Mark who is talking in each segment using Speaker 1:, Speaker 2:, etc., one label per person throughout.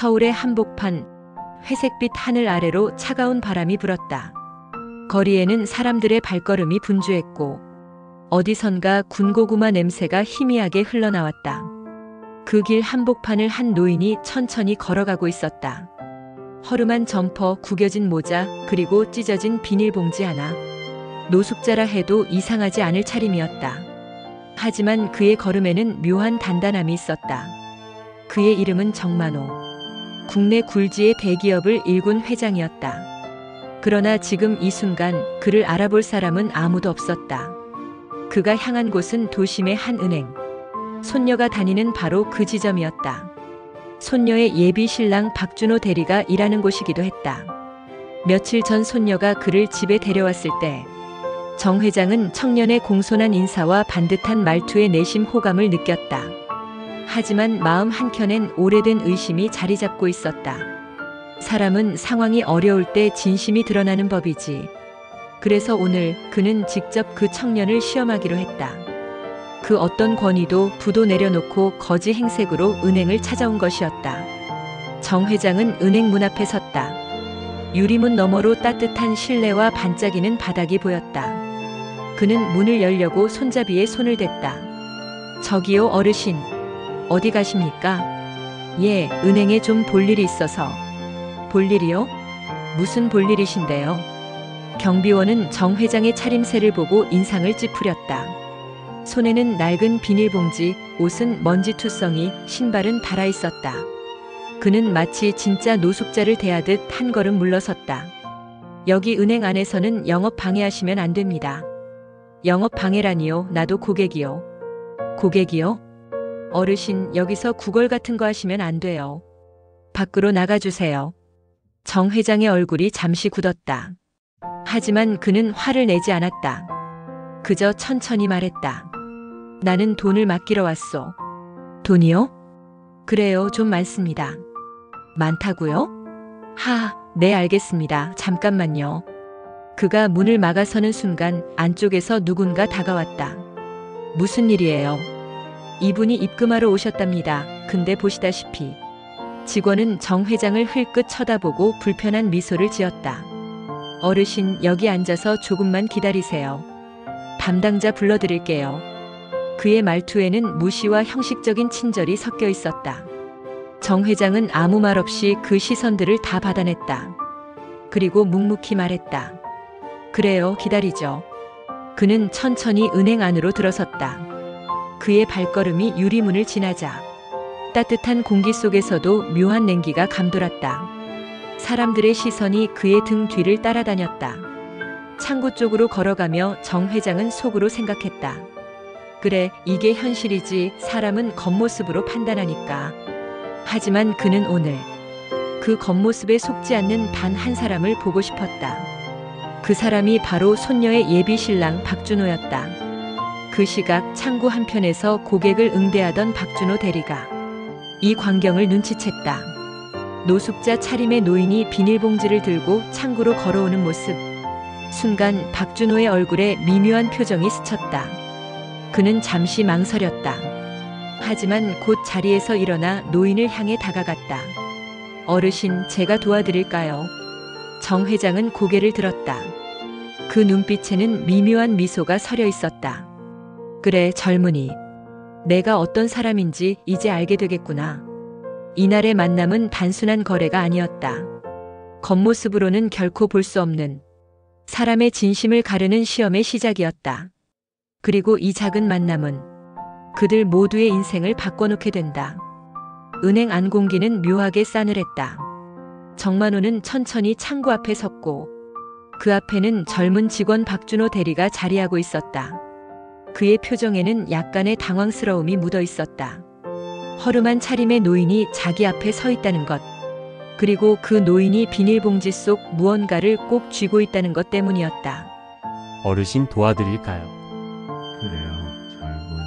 Speaker 1: 서울의 한복판, 회색빛 하늘 아래로 차가운 바람이 불었다. 거리에는 사람들의 발걸음이 분주했고 어디선가 군고구마 냄새가 희미하게 흘러나왔다. 그 길 한복판을 한 노인이 천천히 걸어가고 있었다. 허름한 점퍼, 구겨진 모자, 그리고 찢어진 비닐봉지 하나. 노숙자라 해도 이상하지 않을 차림이었다. 하지만 그의 걸음에는 묘한 단단함이 있었다. 그의 이름은 정만호. 국내 굴지의 대기업을 일군 회장이었다. 그러나 지금 이 순간 그를 알아볼 사람은 아무도 없었다. 그가 향한 곳은 도심의 한 은행. 손녀가 다니는 바로 그 지점이었다. 손녀의 예비 신랑 박준호 대리가 일하는 곳이기도 했다. 며칠 전 손녀가 그를 집에 데려왔을 때 정 회장은 청년의 공손한 인사와 반듯한 말투에 내심 호감을 느꼈다. 하지만 마음 한켠엔 오래된 의심이 자리 잡고 있었다. 사람은 상황이 어려울 때 진심이 드러나는 법이지. 그래서 오늘 그는 직접 그 청년을 시험하기로 했다. 그 어떤 권위도 부도 내려놓고 거지 행색으로 은행을 찾아온 것이었다. 정 회장은 은행 문 앞에 섰다. 유리문 너머로 따뜻한 실내와 반짝이는 바닥이 보였다. 그는 문을 열려고 손잡이에 손을 댔다. 저기요 어르신, 어디 가십니까? 예, 은행에 좀 볼 일이 있어서. 볼 일이요? 무슨 볼 일이신데요? 경비원은 정 회장의 차림새를 보고 인상을 찌푸렸다. 손에는 낡은 비닐봉지, 옷은 먼지투성이, 신발은 닳아 있었다. 그는 마치 진짜 노숙자를 대하듯 한 걸음 물러섰다. 여기 은행 안에서는 영업 방해하시면 안 됩니다. 영업 방해라니요? 나도 고객이요. 고객이요? 어르신, 여기서 구걸 같은 거 하시면 안 돼요. 밖으로 나가주세요. 정 회장의 얼굴이 잠시 굳었다. 하지만 그는 화를 내지 않았다. 그저 천천히 말했다. 나는 돈을 맡기러 왔소. 돈이요? 그래요, 좀 많습니다. 많다고요? 네, 알겠습니다. 잠깐만요. 그가 문을 막아서는 순간 안쪽에서 누군가 다가왔다. 무슨 일이에요? 이분이 입금하러 오셨답니다. 근데 보시다시피. 직원은 정 회장을 흘끗 쳐다보고 불편한 미소를 지었다. 어르신, 여기 앉아서 조금만 기다리세요. 담당자 불러드릴게요. 그의 말투에는 무시와 형식적인 친절이 섞여 있었다. 정 회장은 아무 말 없이 그 시선들을 다 받아냈다. 그리고 묵묵히 말했다. 그래요, 기다리죠. 그는 천천히 은행 안으로 들어섰다. 그의 발걸음이 유리문을 지나자 따뜻한 공기 속에서도 묘한 냉기가 감돌았다. 사람들의 시선이 그의 등 뒤를 따라다녔다. 창구 쪽으로 걸어가며 정 회장은 속으로 생각했다. 그래, 이게 현실이지. 사람은 겉모습으로 판단하니까. 하지만 그는 오늘 그 겉모습에 속지 않는 단 한 사람을 보고 싶었다. 그 사람이 바로 손녀의 예비 신랑 박준호였다. 그 시각 창구 한편에서 고객을 응대하던 박준호 대리가 이 광경을 눈치챘다. 노숙자 차림의 노인이 비닐봉지를 들고 창구로 걸어오는 모습. 순간 박준호의 얼굴에 미묘한 표정이 스쳤다. 그는 잠시 망설였다. 하지만 곧 자리에서 일어나 노인을 향해 다가갔다. 어르신, 제가 도와드릴까요? 정 회장은 고개를 들었다. 그 눈빛에는 미묘한 미소가 서려 있었다. 그래, 젊은이. 내가 어떤 사람인지 이제 알게 되겠구나. 이날의 만남은 단순한 거래가 아니었다. 겉모습으로는 결코 볼 수 없는 사람의 진심을 가르는 시험의 시작이었다. 그리고 이 작은 만남은 그들 모두의 인생을 바꿔놓게 된다. 은행 안 공기는 묘하게 싸늘했다. 정만호는 천천히 창구 앞에 섰고 그 앞에는 젊은 직원 박준호 대리가 자리하고 있었다. 그의 표정에는 약간의 당황스러움이 묻어 있었다. 허름한 차림의 노인이 자기 앞에 서 있다는 것, 그리고 그 노인이 비닐봉지 속 무언가를 꼭 쥐고 있다는 것 때문이었다.
Speaker 2: 어르신 도와드릴까요?
Speaker 3: 그래요, 젊은이.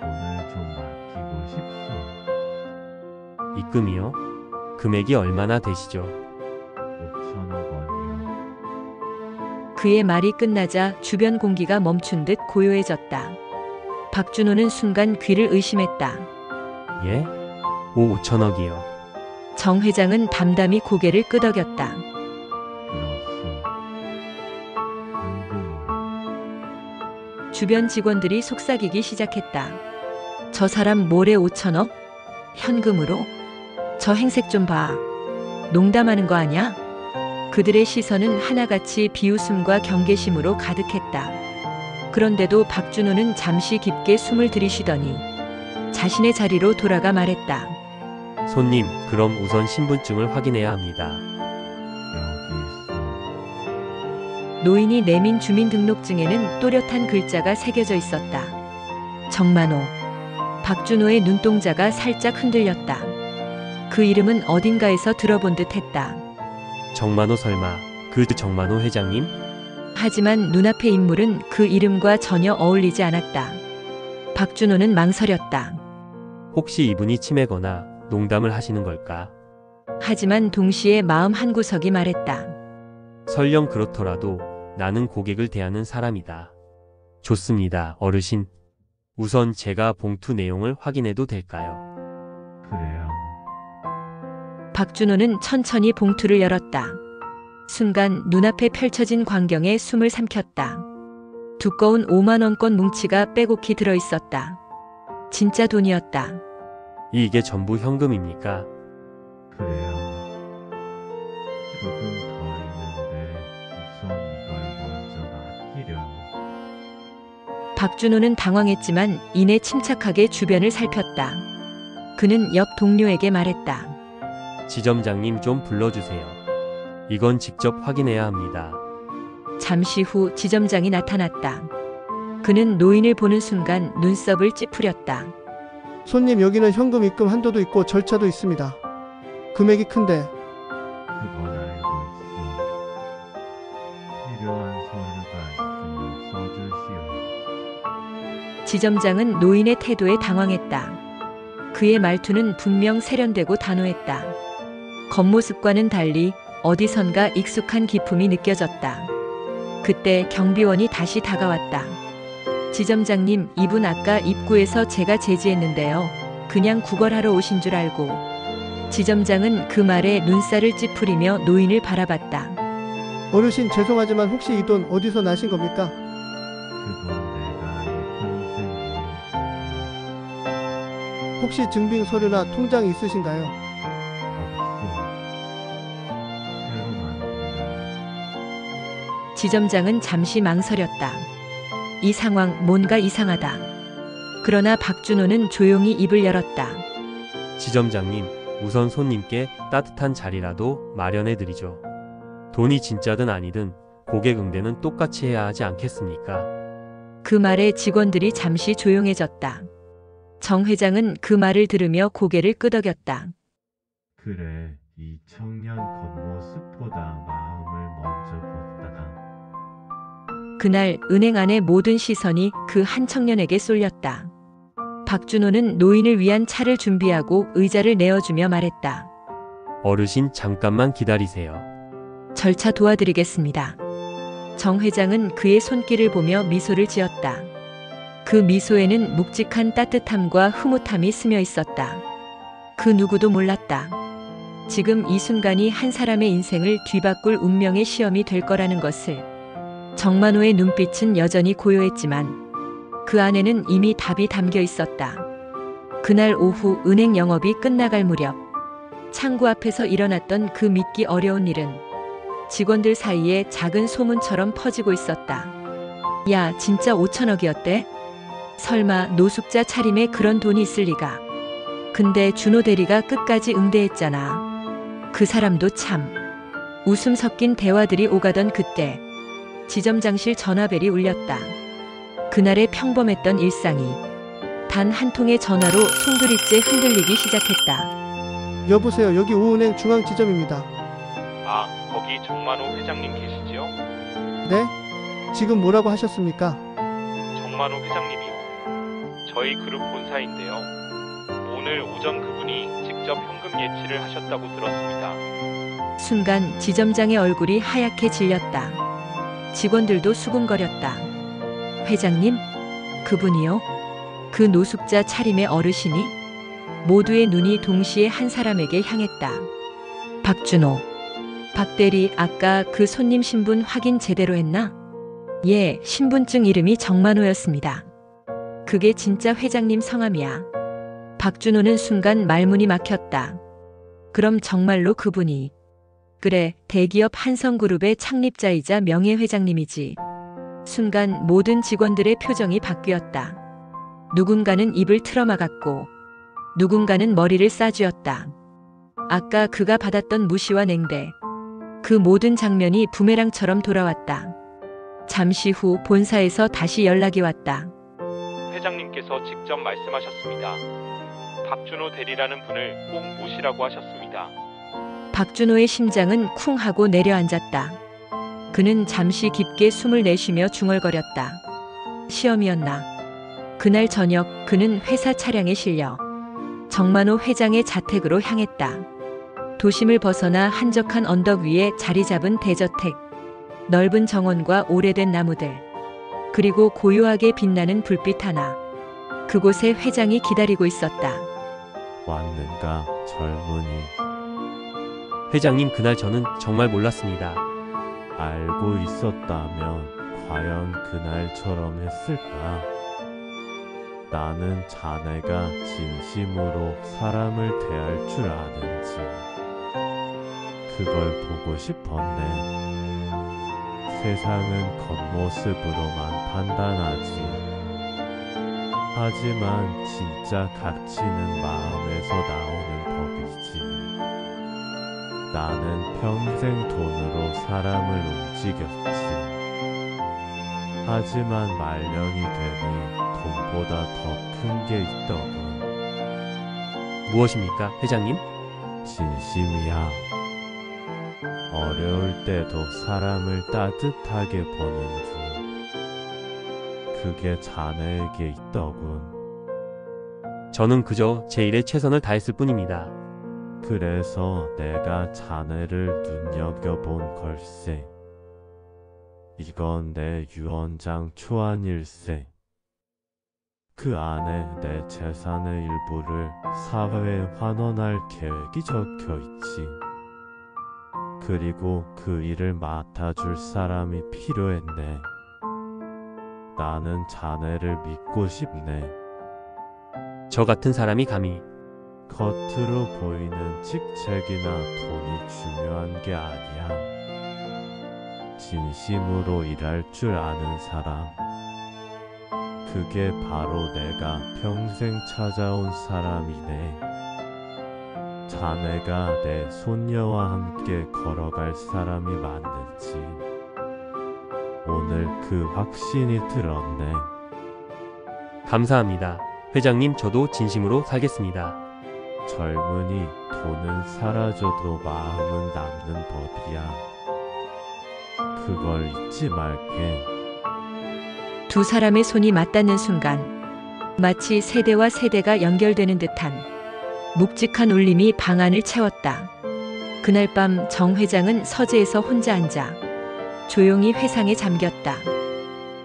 Speaker 3: 돈을 좀 맡기고 싶소.
Speaker 2: 입금이요? 금액이 얼마나 되시죠?
Speaker 3: 5천억 원이요.
Speaker 1: 그의 말이 끝나자 주변 공기가 멈춘 듯 고요해졌다. 박준호는 순간 귀를 의심했다.
Speaker 2: 예? 5천억이요.
Speaker 1: 정 회장은 담담히 고개를 끄덕였다.
Speaker 3: 들었어. 현금으로.
Speaker 1: 주변 직원들이 속삭이기 시작했다. 저 사람 모레 5천억? 현금으로? 저 행색 좀 봐. 농담하는 거 아냐? 그들의 시선은 하나같이 비웃음과 경계심으로 가득했다. 그런데도 박준호는 잠시 깊게 숨을 들이쉬더니 자신의 자리로 돌아가 말했다.
Speaker 2: 손님, 그럼 우선 신분증을 확인해야 합니다.
Speaker 3: 여기 있어.
Speaker 1: 노인이 내민 주민등록증에는 또렷한 글자가 새겨져 있었다. 정만호. 박준호의 눈동자가 살짝 흔들렸다. 그 이름은 어딘가에서 들어본 듯 했다.
Speaker 2: 정만호 설마 그 정만호 회장님?
Speaker 1: 하지만 눈앞의 인물은 그 이름과 전혀 어울리지 않았다. 박준호는 망설였다.
Speaker 2: 혹시 이분이 치매거나 농담을 하시는 걸까?
Speaker 1: 하지만 동시에 마음 한구석이 말했다.
Speaker 2: 설령 그렇더라도 나는 고객을 대하는 사람이다. 좋습니다, 어르신. 우선 제가 봉투 내용을 확인해도 될까요?
Speaker 3: 그래요.
Speaker 1: 박준호는 천천히 봉투를 열었다. 순간 눈앞에 펼쳐진 광경에 숨을 삼켰다. 두꺼운 5만 원권 뭉치가 빼곡히 들어있었다. 진짜 돈이었다.
Speaker 2: 이게 전부 현금입니까?
Speaker 3: 그래요. 조금 더 있는데 우선 이걸 먼저 맡기려고.
Speaker 1: 박준호는 당황했지만 이내 침착하게 주변을 살폈다. 그는 옆 동료에게 말했다.
Speaker 2: 지점장님 좀 불러주세요. 이건 직접 확인해야 합니다.
Speaker 1: 잠시 후 지점장이 나타났다. 그는 노인을 보는 순간 눈썹을 찌푸렸다.
Speaker 4: 손님, 여기는 현금 입금 한도도 있고 절차도 있습니다. 금액이 큰데
Speaker 3: 그건 알고 있어. 필요한 서류가 있으면 써주시오.
Speaker 1: 지점장은 노인의 태도에 당황했다. 그의 말투는 분명 세련되고 단호했다. 겉모습과는 달리 어디선가 익숙한 기품이 느껴졌다. 그때 경비원이 다시 다가왔다. 지점장님, 이분 아까 입구에서 제가 제지했는데요. 그냥 구걸하러 오신 줄 알고. 지점장은 그 말에 눈살을 찌푸리며 노인을 바라봤다.
Speaker 4: 어르신, 죄송하지만 혹시 이 돈 어디서 나신 겁니까?
Speaker 3: 그건 내가 이 평생 모은 돈이야.
Speaker 4: 혹시 증빙 서류나 통장 있으신가요?
Speaker 3: 없어. 새로 만들려.
Speaker 1: 지점장은 잠시 망설였다. 이 상황 뭔가 이상하다. 그러나 박준호는 조용히 입을 열었다.
Speaker 2: 지점장님, 우선 손님께 따뜻한 자리라도 마련해드리죠. 돈이 진짜든 아니든 고객 응대는 똑같이 해야 하지 않겠습니까?
Speaker 1: 그 말에 직원들이 잠시 조용해졌다. 정 회장은 그 말을 들으며 고개를 끄덕였다.
Speaker 3: 그래, 이 청년 겉모습보다 마음을 먼저 봤다.
Speaker 1: 그날 은행 안의 모든 시선이 그 한 청년에게 쏠렸다. 박준호는 노인을 위한 차를 준비하고 의자를 내어주며 말했다.
Speaker 2: 어르신 잠깐만 기다리세요.
Speaker 1: 절차 도와드리겠습니다. 정 회장은 그의 손길을 보며 미소를 지었다. 그 미소에는 묵직한 따뜻함과 흐뭇함이 스며 있었다. 그 누구도 몰랐다. 지금 이 순간이 한 사람의 인생을 뒤바꿀 운명의 시험이 될 거라는 것을. 정만호의 눈빛은 여전히 고요했지만 그 안에는 이미 답이 담겨 있었다. 그날 오후 은행 영업이 끝나갈 무렵 창구 앞에서 일어났던 그 믿기 어려운 일은 직원들 사이에 작은 소문처럼 퍼지고 있었다. 야, 진짜 5천억이었대? 설마 노숙자 차림에 그런 돈이 있을 리가. 근데 준호 대리가 끝까지 응대했잖아. 그 사람도 참. 웃음 섞인 대화들이 오가던 그때 지점장실 전화벨이 울렸다. 그날의 평범했던 일상이 단 한 통의 전화로 송두리째 흔들리기 시작했다.
Speaker 4: 여보세요, 여기 우은행 중앙지점입니다.
Speaker 5: 아, 거기 정만호 회장님 계시지요?
Speaker 4: 네? 지금 뭐라고 하셨습니까?
Speaker 5: 정만호 회장님이요. 저희 그룹 본사인데요. 오늘 오전 그분이 직접 현금 예치를 하셨다고 들었습니다.
Speaker 1: 순간 지점장의 얼굴이 하얗게 질렸다. 직원들도 수군거렸다. 회장님? 그분이요? 그 노숙자 차림의 어르신이? 모두의 눈이 동시에 한 사람에게 향했다. 박준호. 박대리, 아까 그 손님 신분 확인 제대로 했나? 예, 신분증 이름이 정만호였습니다. 그게 진짜 회장님 성함이야. 박준호는 순간 말문이 막혔다. 그럼 정말로 그분이. 그래, 대기업 한성그룹의 창립자이자 명예회장님이지. 순간 모든 직원들의 표정이 바뀌었다. 누군가는 입을 틀어막았고 누군가는 머리를 싸쥐었다. 아까 그가 받았던 무시와 냉대, 그 모든 장면이 부메랑처럼 돌아왔다. 잠시 후 본사에서 다시 연락이 왔다.
Speaker 5: 회장님께서 직접 말씀하셨습니다. 박준호 대리라는 분을 꼭 모시라고 하셨습니다.
Speaker 1: 박준호의 심장은 쿵 하고 내려앉았다. 그는 잠시 깊게 숨을 내쉬며 중얼거렸다. 시험이었나? 그날 저녁 그는 회사 차량에 실려 정만호 회장의 자택으로 향했다. 도심을 벗어나 한적한 언덕 위에 자리 잡은 대저택, 넓은 정원과 오래된 나무들, 그리고 고요하게 빛나는 불빛 하나. 그곳에 회장이 기다리고 있었다.
Speaker 3: 왔는가 젊은이.
Speaker 2: 회장님, 그날 저는 정말 몰랐습니다.
Speaker 3: 알고 있었다면 과연 그날처럼 했을까? 나는 자네가 진심으로 사람을 대할 줄 아는지 그걸 보고 싶었네. 세상은 겉모습으로만 판단하지. 하지만 진짜 가치는 마음에서 나오는 법이지. 나는 평생 돈으로 사람을 움직였지. 하지만 말년이 되니 돈보다 더 큰 게 있더군.
Speaker 2: 무엇입니까, 회장님?
Speaker 3: 진심이야. 어려울 때도 사람을 따뜻하게 보는 중. 그게 자네에게 있더군.
Speaker 2: 저는 그저 제 일에 최선을 다했을 뿐입니다.
Speaker 3: 그래서 내가 자네를 눈여겨본 걸세. 이건 내 유언장 초안일세. 그 안에 내 재산의 일부를 사회에 환원할 계획이 적혀 있지. 그리고 그 일을 맡아줄 사람이 필요했네. 나는 자네를 믿고 싶네.
Speaker 2: 저 같은 사람이 감히.
Speaker 3: 겉으로 보이는 직책이나 돈이 중요한 게 아니야. 진심으로 일할 줄 아는 사람. 그게 바로 내가 평생 찾아온 사람이네. 자네가 내 손녀와 함께 걸어갈 사람이 맞는지 오늘 그 확신이 들었네.
Speaker 2: 감사합니다. 회장님, 저도 진심으로 살겠습니다.
Speaker 3: 젊은이, 돈은 사라져도 마음은 남는 법이야. 그걸 잊지 말게.
Speaker 1: 두 사람의 손이 맞닿는 순간 마치 세대와 세대가 연결되는 듯한 묵직한 울림이 방 안을 채웠다. 그날 밤 정 회장은 서재에서 혼자 앉아 조용히 회상에 잠겼다.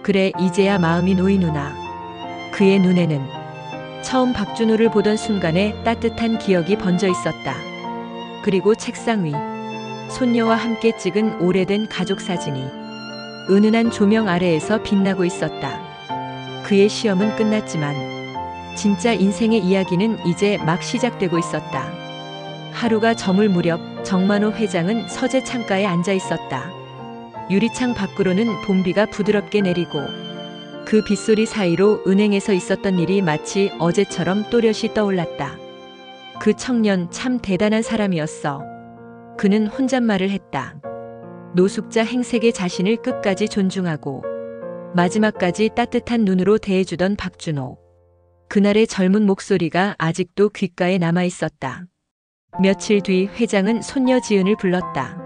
Speaker 1: 그래, 이제야 마음이 놓이누나. 그의 눈에는 처음 박준호를 보던 순간의 따뜻한 기억이 번져 있었다. 그리고 책상 위 손녀와 함께 찍은 오래된 가족 사진이 은은한 조명 아래에서 빛나고 있었다. 그의 시험은 끝났지만 진짜 인생의 이야기는 이제 막 시작되고 있었다. 하루가 저물 무렵 정만호 회장은 서재 창가에 앉아 있었다. 유리창 밖으로는 봄비가 부드럽게 내리고 그 빗소리 사이로 은행에서 있었던 일이 마치 어제처럼 또렷이 떠올랐다. 그 청년 참 대단한 사람이었어. 그는 혼잣말을 했다. 노숙자 행색의 자신을 끝까지 존중하고 마지막까지 따뜻한 눈으로 대해주던 박준호. 그날의 젊은 목소리가 아직도 귓가에 남아 있었다. 며칠 뒤 회장은 손녀 지은을 불렀다.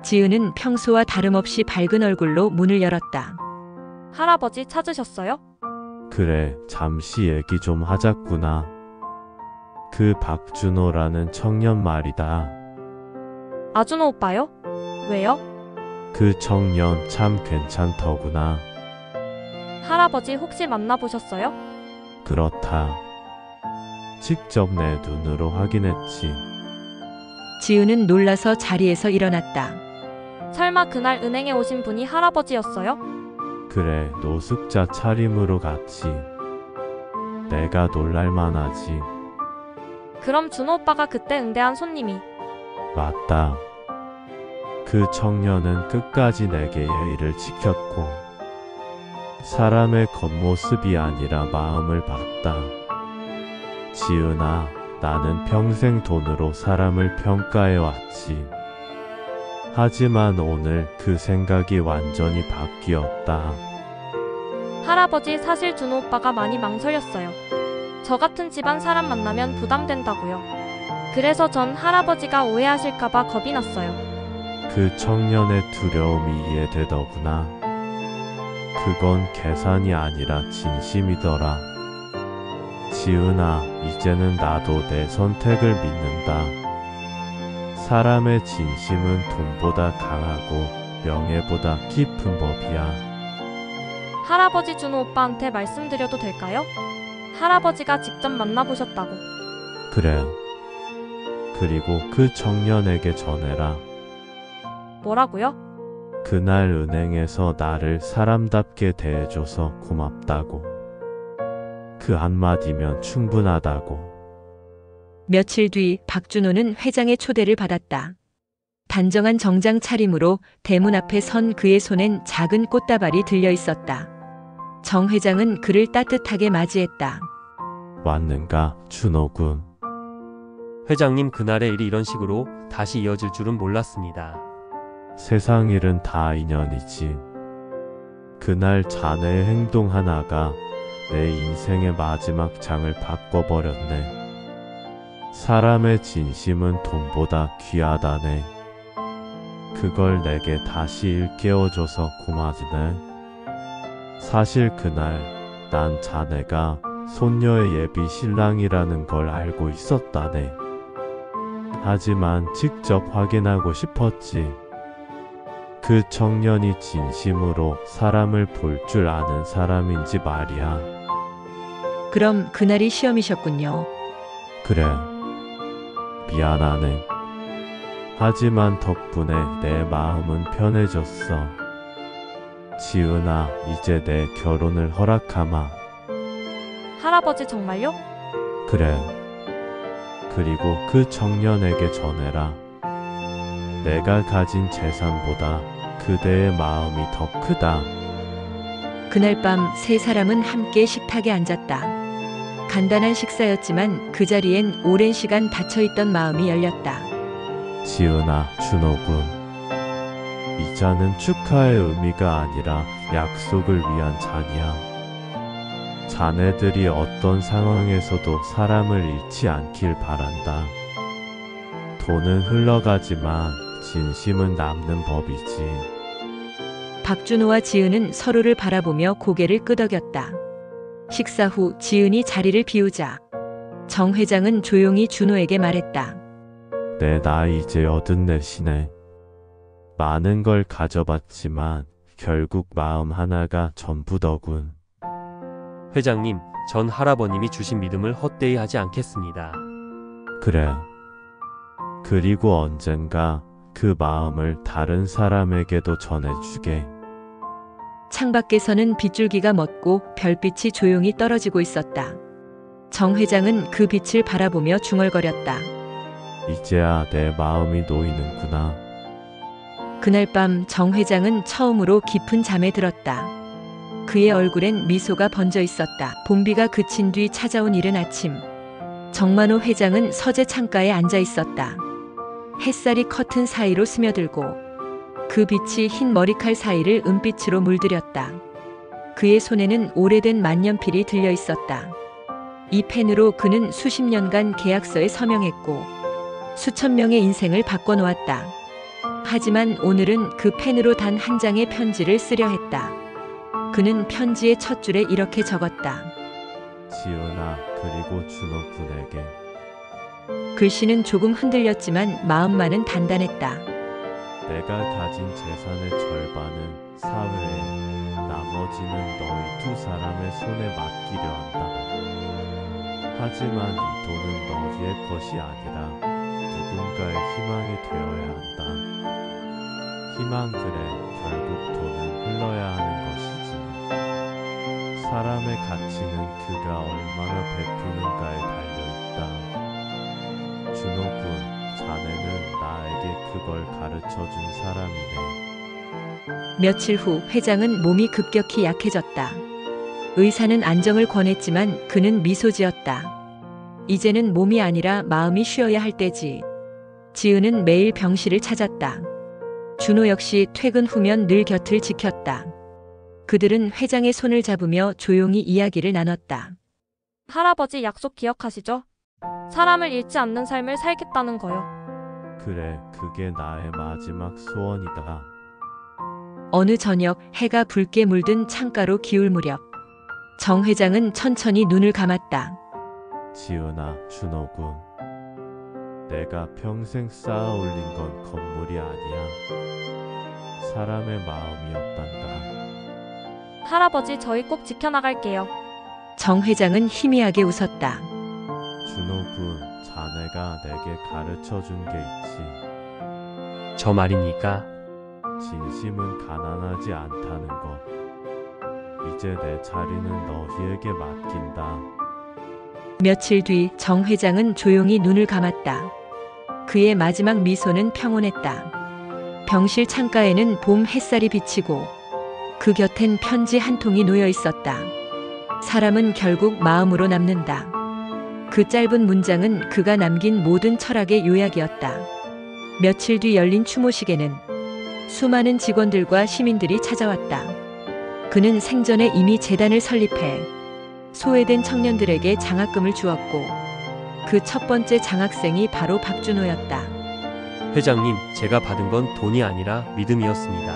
Speaker 1: 지은은 평소와 다름없이 밝은 얼굴로 문을 열었다.
Speaker 6: 할아버지 찾으셨어요?
Speaker 3: 그래, 잠시 얘기 좀 하자꾸나. 그 박준호라는 청년 말이다.
Speaker 6: 아준호 오빠요? 왜요?
Speaker 3: 그 청년 참 괜찮더구나.
Speaker 6: 할아버지 혹시 만나보셨어요?
Speaker 3: 그렇다. 직접 내 눈으로 확인했지.
Speaker 1: 지은은 놀라서 자리에서 일어났다.
Speaker 6: 설마 그날 은행에 오신 분이 할아버지였어요?
Speaker 3: 그래, 노숙자 차림으로 갔지. 내가 놀랄만하지.
Speaker 6: 그럼 준호 오빠가 그때 응대한 손님이
Speaker 3: 맞다. 그 청년은 끝까지 내게 예의를 지켰고 사람의 겉모습이 아니라 마음을 봤다. 지은아, 나는 평생 돈으로 사람을 평가해 왔지. 하지만 오늘 그 생각이 완전히 바뀌었다.
Speaker 6: 할아버지 사실 준호 오빠가 많이 망설였어요. 저 같은 집안 사람 만나면 부담된다고요. 그래서 전 할아버지가 오해하실까봐 겁이 났어요.
Speaker 3: 그 청년의 두려움이 이해되더구나. 그건 계산이 아니라 진심이더라. 지은아, 이제는 나도 내 선택을 믿는다. 사람의 진심은 돈보다 강하고 명예보다 깊은 법이야.
Speaker 6: 할아버지 준호 오빠한테 말씀드려도 될까요? 할아버지가 직접 만나보셨다고.
Speaker 3: 그래. 그리고 그 청년에게 전해라.
Speaker 6: 뭐라고요?
Speaker 3: 그날 은행에서 나를 사람답게 대해줘서 고맙다고. 그 한마디면 충분하다고.
Speaker 1: 며칠 뒤 박준호는 회장의 초대를 받았다. 단정한 정장 차림으로 대문 앞에 선 그의 손엔 작은 꽃다발이 들려 있었다. 정 회장은 그를 따뜻하게 맞이했다.
Speaker 3: 왔는가, 준호군.
Speaker 2: 회장님, 그날의 일이 이런 식으로 다시 이어질 줄은 몰랐습니다.
Speaker 3: 세상 일은 다 인연이지. 그날 자네의 행동 하나가 내 인생의 마지막 장을 바꿔버렸네. 사람의 진심은 돈보다 귀하다네. 그걸 내게 다시 일깨워줘서 고마지네. 사실 그날 난 자네가 손녀의 예비 신랑이라는 걸 알고 있었다네. 하지만 직접 확인하고 싶었지. 그 청년이 진심으로 사람을 볼 줄 아는 사람인지 말이야.
Speaker 1: 그럼 그날이 시험이셨군요.
Speaker 3: 그래. 미안하네. 하지만 덕분에 내 마음은 편해졌어. 지은아, 이제 내 결혼을 허락하마.
Speaker 6: 할아버지 정말요?
Speaker 3: 그래. 그리고 그 청년에게 전해라. 내가 가진 재산보다 그대의 마음이 더 크다.
Speaker 1: 그날 밤 세 사람은 함께 식탁에 앉았다. 간단한 식사였지만 그 자리엔 오랜 시간 닫혀있던 마음이 열렸다.
Speaker 3: 지은아, 준호군. 이 잔은 축하의 의미가 아니라 약속을 위한 잔이야. 자네들이 어떤 상황에서도 사람을 잃지 않길 바란다. 돈은 흘러가지만 진심은 남는 법이지.
Speaker 1: 박준호와 지은은 서로를 바라보며 고개를 끄덕였다. 식사 후 지은이 자리를 비우자 정 회장은 조용히 준호에게 말했다.
Speaker 3: 내 나이 이제 84이네. 많은 걸 가져봤지만 결국 마음 하나가 전부더군.
Speaker 2: 회장님, 전 할아버님이 주신 믿음을 헛되이 하지 않겠습니다.
Speaker 3: 그래. 그리고 언젠가 그 마음을 다른 사람에게도 전해주게.
Speaker 1: 창밖에서는 빗줄기가 멎고 별빛이 조용히 떨어지고 있었다. 정 회장은 그 빛을 바라보며 중얼거렸다.
Speaker 3: 이제야 내 마음이 놓이는구나.
Speaker 1: 그날 밤 정 회장은 처음으로 깊은 잠에 들었다. 그의 얼굴엔 미소가 번져 있었다. 봄비가 그친 뒤 찾아온 이른 아침. 정만호 회장은 서재 창가에 앉아 있었다. 햇살이 커튼 사이로 스며들고 그 빛이 흰 머리칼 사이를 은빛으로 물들였다. 그의 손에는 오래된 만년필이 들려 있었다. 이 펜으로 그는 수십 년간 계약서에 서명했고 수천 명의 인생을 바꿔놓았다. 하지만 오늘은 그 펜으로 단 한 장의 편지를 쓰려 했다. 그는 편지의 첫 줄에 이렇게 적었다.
Speaker 3: 지은아, 그리고 준호군에게.
Speaker 1: 글씨는 조금 흔들렸지만 마음만은 단단했다.
Speaker 3: 내가 가진 재산의 절반은 사회에, 나머지는 너희 두 사람의 손에 맡기려 한다. 하지만 이 돈은 너희의 것이 아니라 누군가의 희망이 되어야 한다. 희망 그래, 결국 돈은 흘러야 하는 것이지. 사람의 가치는 그가 얼마나 베푸는가에 달려있다. 준호군, 자네는 나에게 그걸 가르쳐준 사람이네.
Speaker 1: 며칠 후 회장은 몸이 급격히 약해졌다. 의사는 안정을 권했지만 그는 미소 지었다. 이제는 몸이 아니라 마음이 쉬어야 할 때지. 지은은 매일 병실을 찾았다. 준호 역시 퇴근 후면 늘 곁을 지켰다. 그들은 회장의 손을 잡으며 조용히 이야기를 나눴다.
Speaker 6: 할아버지 약속 기억하시죠? 사람을 잃지 않는 삶을 살겠다는 거요.
Speaker 3: 그래, 그게 나의 마지막 소원이다.
Speaker 1: 어느 저녁 해가 붉게 물든 창가로 기울 무렵 정 회장은 천천히 눈을 감았다.
Speaker 3: 지은아, 준호군. 내가 평생 쌓아 올린 건 건물이 아니야. 사람의 마음이었단다.
Speaker 6: 할아버지 저희 꼭 지켜나갈게요.
Speaker 1: 정 회장은 희미하게 웃었다.
Speaker 3: 준호군, 자네가 내게 가르쳐 준 게 있지.
Speaker 2: 저 말입니까?
Speaker 3: 진심은 가난하지 않다는 것. 이제 내 자리는 너희에게 맡긴다.
Speaker 1: 며칠 뒤 정 회장은 조용히 눈을 감았다. 그의 마지막 미소는 평온했다. 병실 창가에는 봄 햇살이 비치고 그 곁엔 편지 한 통이 놓여 있었다. 사람은 결국 마음으로 남는다. 그 짧은 문장은 그가 남긴 모든 철학의 요약이었다. 며칠 뒤 열린 추모식에는 수많은 직원들과 시민들이 찾아왔다. 그는 생전에 이미 재단을 설립해 소외된 청년들에게 장학금을 주었고 그 첫 번째 장학생이 바로 박준호였다.
Speaker 2: 회장님, 제가 받은 건 돈이 아니라 믿음이었습니다.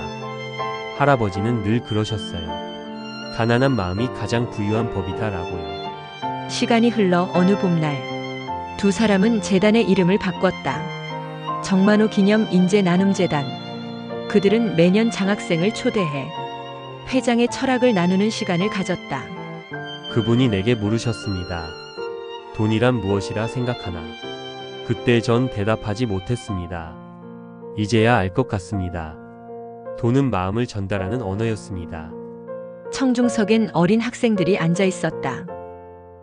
Speaker 2: 할아버지는 늘 그러셨어요. 가난한 마음이 가장 부유한 법이다라고요.
Speaker 1: 시간이 흘러 어느 봄날 두 사람은 재단의 이름을 바꿨다. 정만호 기념 인재 나눔 재단. 그들은 매년 장학생을 초대해 회장의 철학을 나누는 시간을 가졌다.
Speaker 2: 그분이 내게 물으셨습니다. 돈이란 무엇이라 생각하나? 그때 전 대답하지 못했습니다. 이제야 알 것 같습니다. 돈은 마음을 전달하는 언어였습니다.
Speaker 1: 청중석엔 어린 학생들이 앉아 있었다.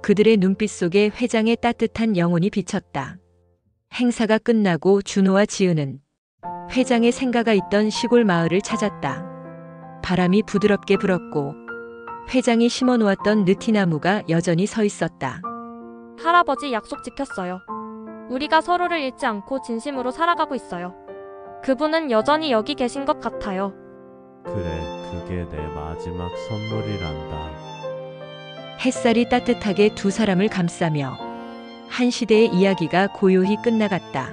Speaker 1: 그들의 눈빛 속에 회장의 따뜻한 영혼이 비쳤다. 행사가 끝나고 준호와 지은은 회장의 생가가 있던 시골 마을을 찾았다. 바람이 부드럽게 불었고 회장이 심어놓았던 느티나무가 여전히 서 있었다.
Speaker 6: 할아버지 약속 지켰어요. 우리가 서로를 잃지 않고 진심으로 살아가고 있어요. 그분은 여전히 여기 계신 것 같아요.
Speaker 3: 그래, 그게 내 마지막 선물이란다.
Speaker 1: 햇살이 따뜻하게 두 사람을 감싸며 한 시대의 이야기가 고요히 끝나갔다.